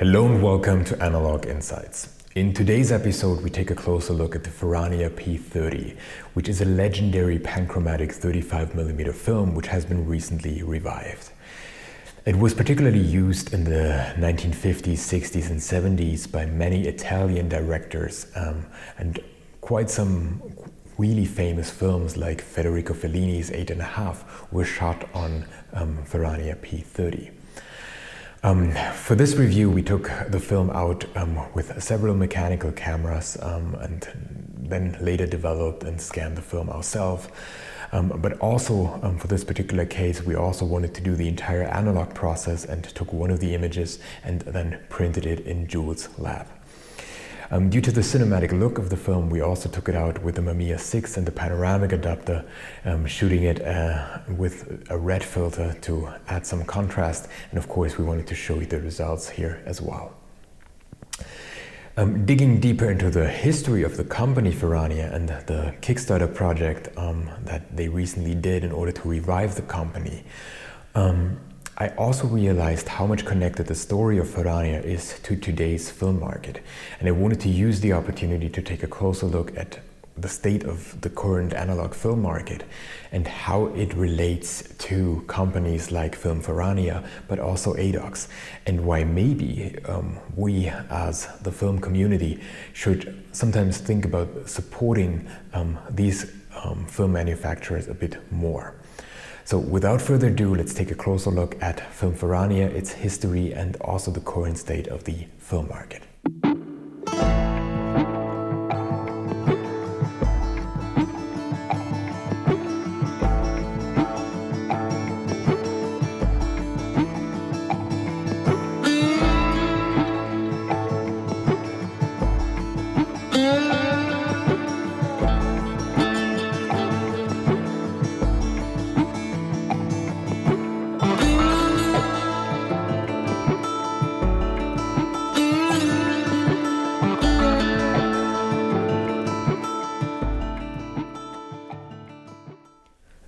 Hello and welcome to Analog Insights. In today's episode, we take a closer look at the Ferrania P30, which is a legendary panchromatic 35mm film which has been recently revived. It was particularly used in the 1950s, 60s and 70s by many Italian directors and quite some really famous films like Federico Fellini's 8.5 were shot on Ferrania P30. For this review, we took the film out with several mechanical cameras and then later developed and scanned the film ourselves. But also for this particular case, we also wanted to do the entire analog process and took one of the images and then printed it in Jules' lab. Due to the cinematic look of the film, we also took it out with the Mamiya 6 and the Panoramic adapter, shooting it with a red filter to add some contrast. And of course, we wanted to show you the results here as well. Digging deeper into the history of the company Ferrania and the Kickstarter project that they recently did in order to revive the company, I also realized how much connected the story of Ferrania is to today's film market, and I wanted to use the opportunity to take a closer look at the state of the current analog film market and how it relates to companies like FILM Ferrania, but also ADOX, and why maybe we as the film community should sometimes think about supporting these film manufacturers a bit more. So without further ado, let's take a closer look at FILM Ferrania, its history, and also the current state of the film market.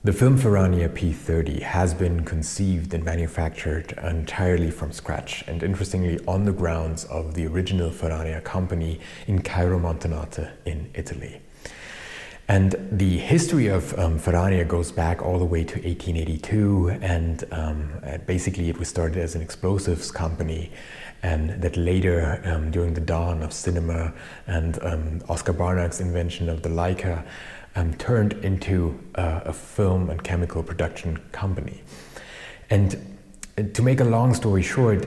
The FILM Ferrania P30 has been conceived and manufactured entirely from scratch, and interestingly on the grounds of the original Ferrania company in Cairo Montenotte in Italy. And the history of Ferrania goes back all the way to 1882, and basically it was started as an explosives company, and that later, during the dawn of cinema and Oscar Barnack's invention of the Leica, turned into a film and chemical production company. And to make a long story short,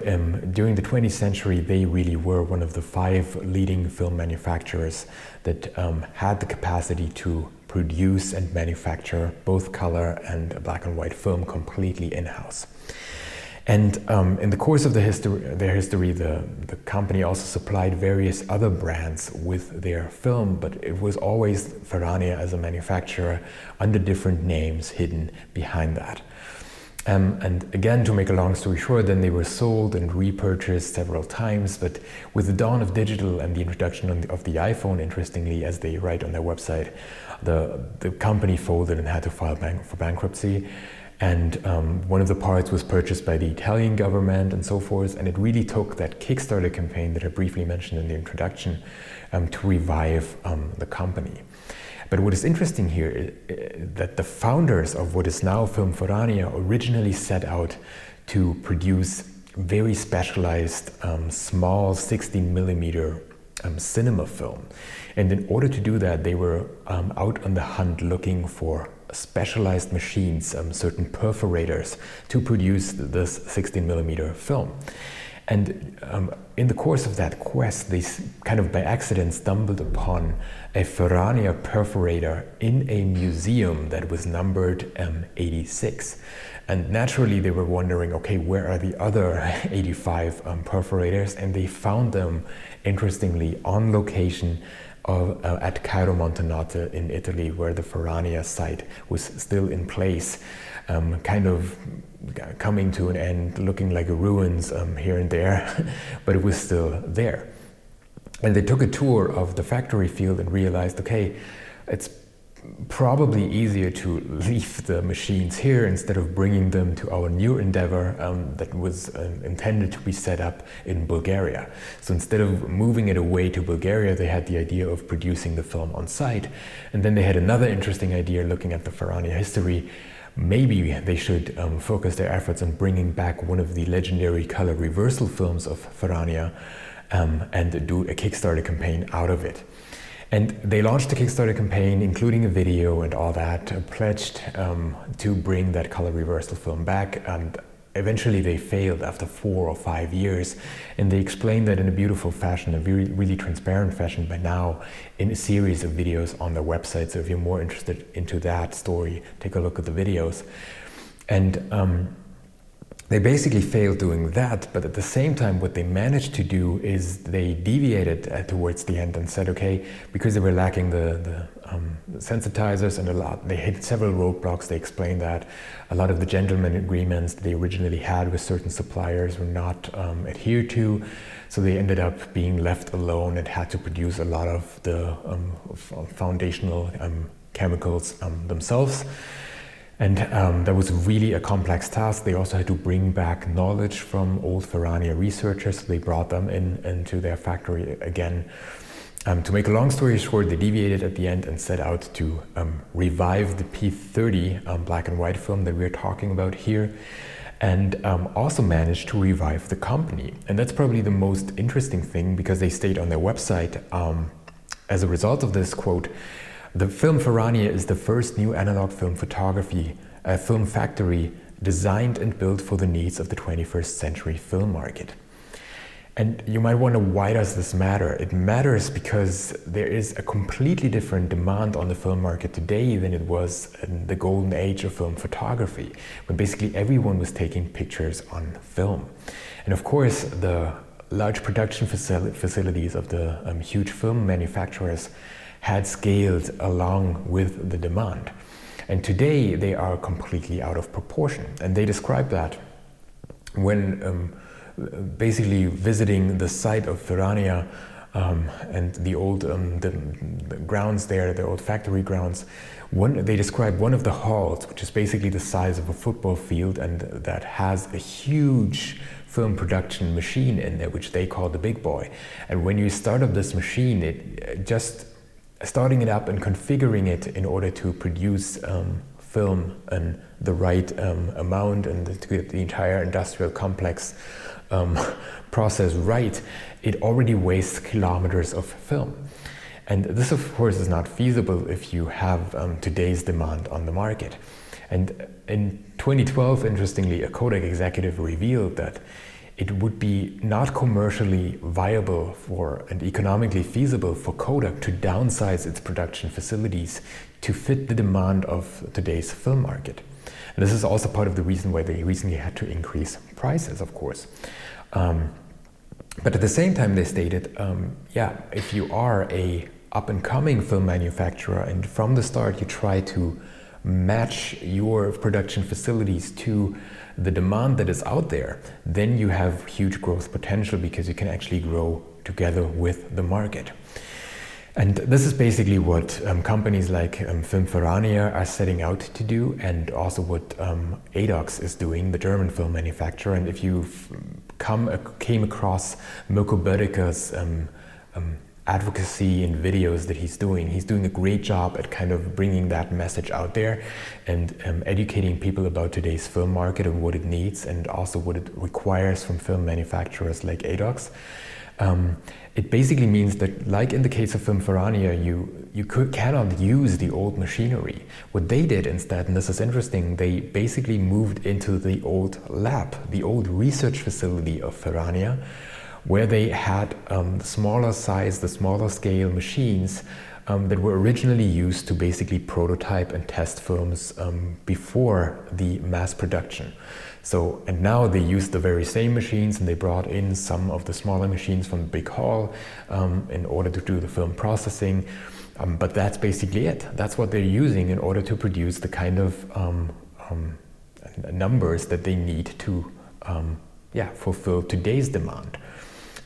during the 20th century, they really were one of the 5 leading film manufacturers that had the capacity to produce and manufacture both color and black and white film completely in-house. And in the course of their history, the company also supplied various other brands with their film, but it was always Ferrania as a manufacturer under different names hidden behind that. And again, to make a long story short, then they were sold and repurchased several times, but with the dawn of digital and the introduction of the iPhone, interestingly, as they write on their website, the company folded and had to file for bankruptcy. And one of the parts was purchased by the Italian government and so forth. And it really took that Kickstarter campaign that I briefly mentioned in the introduction to revive the company. But what is interesting here is that the founders of what is now FILM Ferrania originally set out to produce very specialized small 16mm cinema film. And in order to do that, they were out on the hunt looking for specialized machines, certain perforators, to produce this 16mm film. And in the course of that quest, they kind of by accident stumbled upon a Ferrania perforator in a museum that was numbered 86. And naturally they were wondering, okay, where are the other 85 perforators? And they found them, interestingly, on location at Cairo Montenotte in Italy, where the Ferrania site was still in place, kind of coming to an end, looking like ruins here and there, but it was still there. And they took a tour of the factory field and realized, okay, it's probably easier to leave the machines here instead of bringing them to our new endeavor that was intended to be set up in Bulgaria. So instead of moving it away to Bulgaria, they had the idea of producing the film on site. And then they had another interesting idea looking at the Ferrania history. Maybe they should focus their efforts on bringing back one of the legendary color reversal films of Ferrania and do a Kickstarter campaign out of it. And they launched a Kickstarter campaign, including a video and all that, pledged to bring that color reversal film back. And eventually they failed after 4 or 5 years. And they explained that in a beautiful fashion, a really transparent fashion by now, in a series of videos on their website. So if you're more interested into that story, take a look at the videos. And they basically failed doing that, but at the same time, what they managed to do is they deviated towards the end and said, okay, because they were lacking the sensitizers and they hit several roadblocks. They explained that a lot of the gentleman agreements they originally had with certain suppliers were not adhered to, so they ended up being left alone and had to produce a lot of the foundational chemicals themselves. And that was really a complex task. They also had to bring back knowledge from old Ferrania researchers. So they brought them into their factory again. To make a long story short, they deviated at the end and set out to revive the P30 black and white film that we're talking about here, and also managed to revive the company. And that's probably the most interesting thing, because they state on their website, as a result of this, quote, "The FILM Ferrania is the first new analog film photography film factory designed and built for the needs of the 21st century film market." And you might wonder, why does this matter? It matters because there is a completely different demand on the film market today than it was in the golden age of film photography, when basically everyone was taking pictures on film. And of course, the large production facilities of the huge film manufacturers had scaled along with the demand. And today they are completely out of proportion. And they describe that when basically visiting the site of Ferrania and the old the grounds there, the old factory grounds. They describe one of the halls, which is basically the size of a football field, and that has a huge film production machine in there, which they call the big boy. And when you start up this machine, it just starting it up and configuring it in order to produce film in the right amount and to get the entire industrial complex process right, it already wastes kilometers of film. And this, of course, is not feasible if you have today's demand on the market. And in 2012, interestingly, a Kodak executive revealed that it would be not commercially viable and economically feasible for Kodak to downsize its production facilities to fit the demand of today's film market. And this is also part of the reason why they recently had to increase prices, of course. But at the same time, they stated, if you are a up-and-coming film manufacturer and from the start you try to match your production facilities to the demand that is out there, then you have huge growth potential because you can actually grow together with the market. And this is basically what companies like FILM Ferrania are setting out to do, and also what ADOX is doing, the German film manufacturer. And if you came across Mirko Bödeker's advocacy and videos that he's doing a great job at kind of bringing that message out there and educating people about today's film market and what it needs and also what it requires from film manufacturers like ADOX. It basically means that, like in the case of FILM Ferrania, you cannot use the old machinery. What they did instead, and this is interesting, they basically moved into the old lab, the old research facility of Ferrania, where they had the smaller size, the smaller scale machines that were originally used to basically prototype and test films before the mass production. So, and now they use the very same machines, and they brought in some of the smaller machines from the big hall in order to do the film processing. But that's basically it. That's what they're using in order to produce the kind of numbers that they need to fulfill today's demand.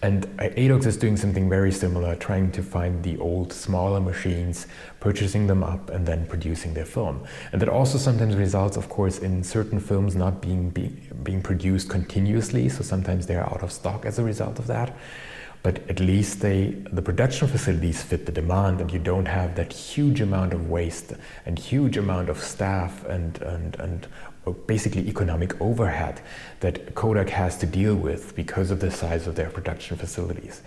And ADOX is doing something very similar, trying to find the old, smaller machines, purchasing them up, and then producing their film. And that also sometimes results, of course, in certain films not being produced continuously, so sometimes they're out of stock as a result of that. But at least the production facilities fit the demand, and you don't have that huge amount of waste and huge amount of staff and basically economic overhead that Kodak has to deal with because of the size of their production facilities.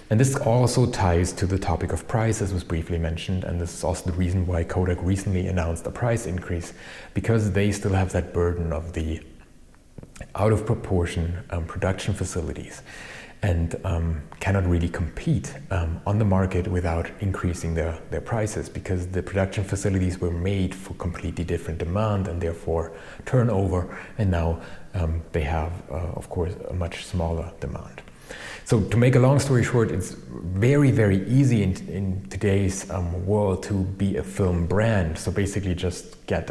And this also ties to the topic of price, as was briefly mentioned, and this is also the reason why Kodak recently announced a price increase, because they still have that burden of the out of proportion production facilities, and cannot really compete on the market without increasing their prices, because the production facilities were made for completely different demand and therefore turnover, and now they have, of course, a much smaller demand. So to make a long story short, it's very, very easy in today's world to be a film brand. So basically just get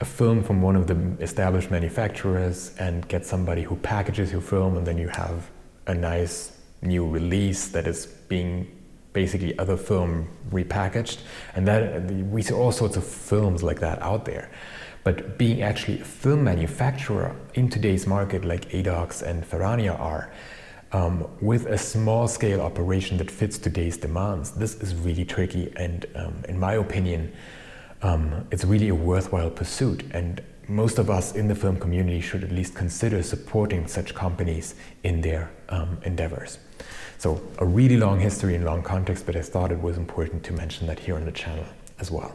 a film from one of the established manufacturers and get somebody who packages your film, and then you have a nice new release that is being basically other film repackaged. And that we see all sorts of films like that out there. But being actually a film manufacturer in today's market, like ADOX and Ferrania are, with a small scale operation that fits today's demands, this is really tricky, and in my opinion, it's really a worthwhile pursuit, and most of us in the film community should at least consider supporting such companies in their endeavors. So a really long history and long context, but I thought it was important to mention that here on the channel as well.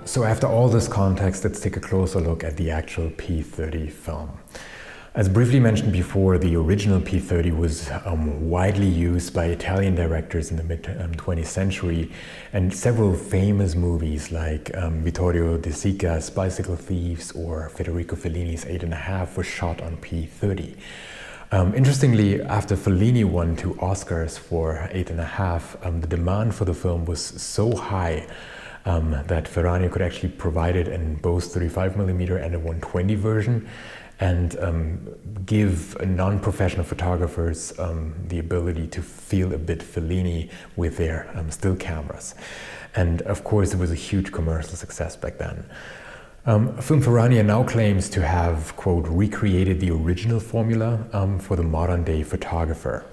So after all this context, let's take a closer look at the actual P30 film. As briefly mentioned before, the original P30 was widely used by Italian directors in the mid-20th century, and several famous movies like Vittorio De Sica's Bicycle Thieves or Federico Fellini's 8½, were shot on P30. Interestingly, after Fellini won 2 Oscars for 8½, the demand for the film was so high that Ferrania could actually provide it in both 35mm and a 120 version, and give non-professional photographers the ability to feel a bit Fellini with their still cameras. And of course, it was a huge commercial success back then. FILM Ferrania now claims to have, quote, recreated the original formula for the modern day photographer.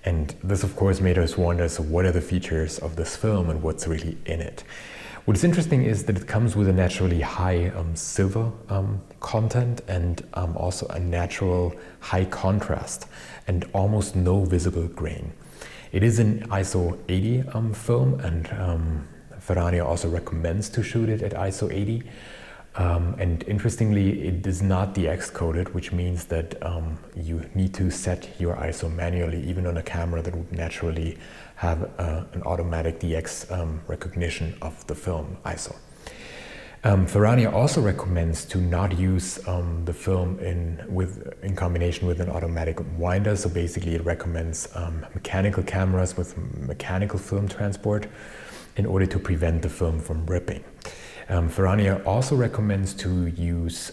And this, of course, made us wonder, so what are the features of this film and what's really in it? What is interesting is that it comes with a naturally high silver content, and also a natural high contrast and almost no visible grain. It is an ISO 80 film, and Ferrania also recommends to shoot it at ISO 80. And interestingly, it is not DX coded, which means that you need to set your ISO manually, even on a camera that would naturally have an automatic DX recognition of the film ISO. Ferrania also recommends to not use the film in combination with an automatic winder. So basically, it recommends mechanical cameras with mechanical film transport in order to prevent the film from ripping. Ferrania also recommends to use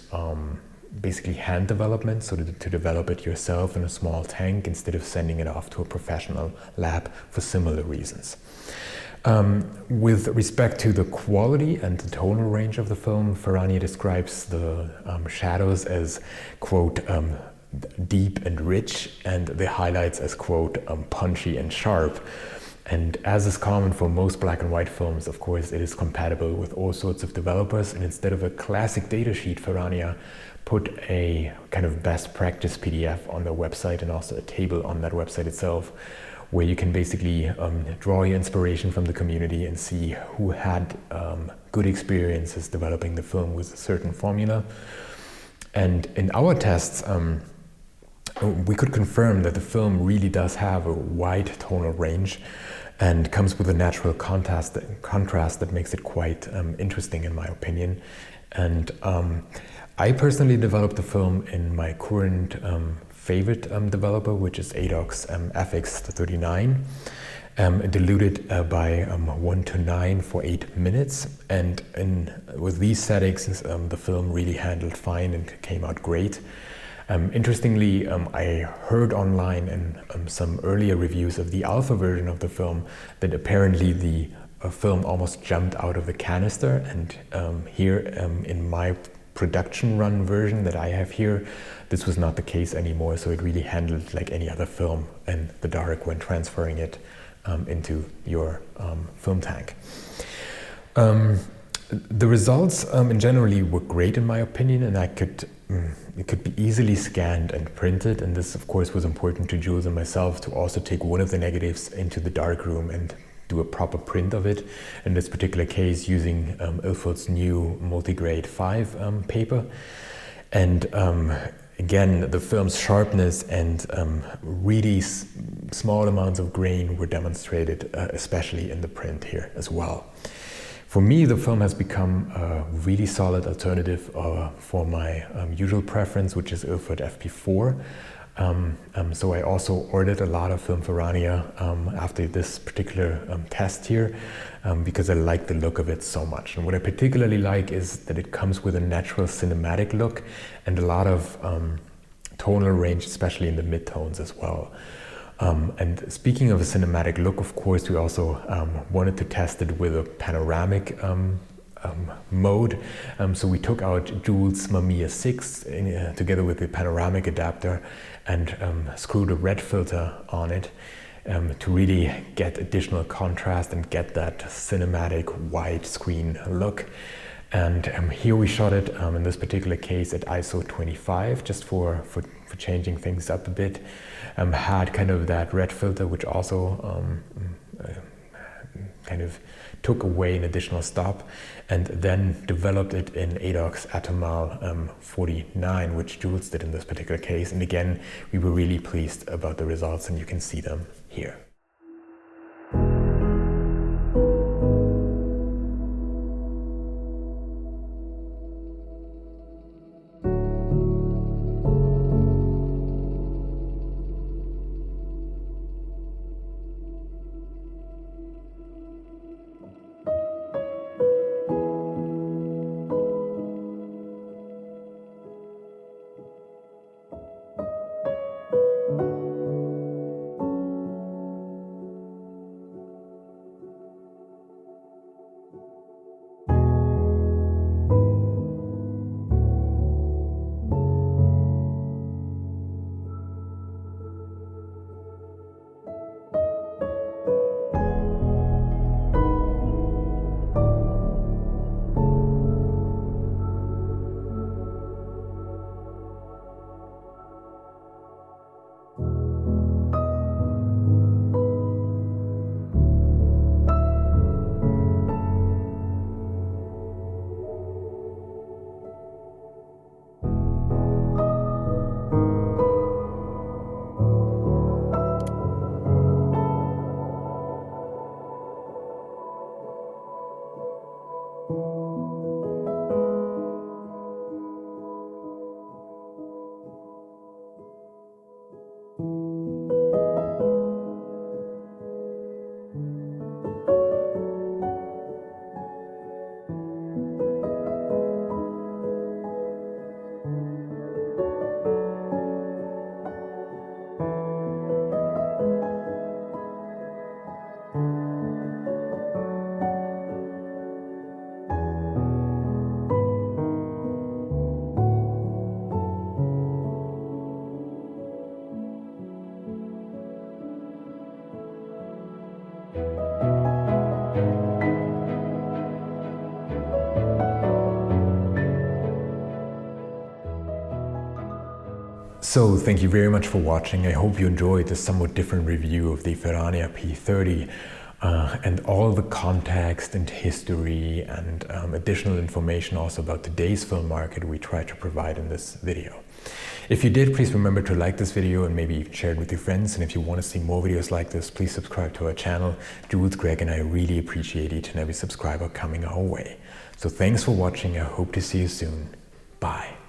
basically hand development, so to develop it yourself in a small tank instead of sending it off to a professional lab for similar reasons. With respect to the quality and the tonal range of the film, Ferrania describes the shadows as, quote, deep and rich, and the highlights as, quote, punchy and sharp. And as is common for most black and white films, of course, it is compatible with all sorts of developers. And instead of a classic datasheet, Ferrania put a kind of best practice PDF on their website, and also a table on that website itself, where you can basically draw your inspiration from the community and see who had good experiences developing the film with a certain formula. And in our tests, we could confirm that the film really does have a wide tonal range and comes with a natural contrast that makes it quite interesting, in my opinion. And I personally developed the film in my current favorite developer, which is ADOX FX 39, diluted by 1 to 9 for 8 minutes. And with these settings, the film really handled fine and came out great. Interestingly, I heard online in some earlier reviews of the alpha version of the film that apparently the film almost jumped out of the canister, and here in my production run version that I have here, this was not the case anymore, so it really handled like any other film in the dark when transferring it into your film tank. The results in generally were great in my opinion, and it could be easily scanned and printed, and this of course was important to Jules and myself to also take one of the negatives into the darkroom and do a proper print of it, in this particular case using Ilford's new multigrade 5 paper. And again, the film's sharpness and really small amounts of grain were demonstrated, especially in the print here as well. For me, the film has become a really solid alternative for my usual preference, which is Ilford FP4. So I also ordered a lot of FILM Ferrania after this particular test here, because I like the look of it so much. And what I particularly like is that it comes with a natural cinematic look and a lot of tonal range, especially in the midtones as well. And speaking of a cinematic look, of course, we also wanted to test it with a panoramic mode. So we took out Jules' Mamiya 6 together with the panoramic adapter and screwed a red filter on it to really get additional contrast and get that cinematic widescreen look. And here we shot it in this particular case at ISO 25, just for changing things up a bit. Had kind of that red filter, which also kind of took away an additional stop, and then developed it in ADOX Atomal 49, which Jules did in this particular case. And again, we were really pleased about the results, and you can see them here. So thank you very much for watching. I hope you enjoyed this somewhat different review of the Ferrania P30 and all the context and history and additional information also about today's film market we try to provide in this video. If you did, please remember to like this video and maybe even share it with your friends. And if you want to see more videos like this, please subscribe to our channel. Jules, Greg, and I really appreciate each and every subscriber coming our way. So thanks for watching. I hope to see you soon. Bye.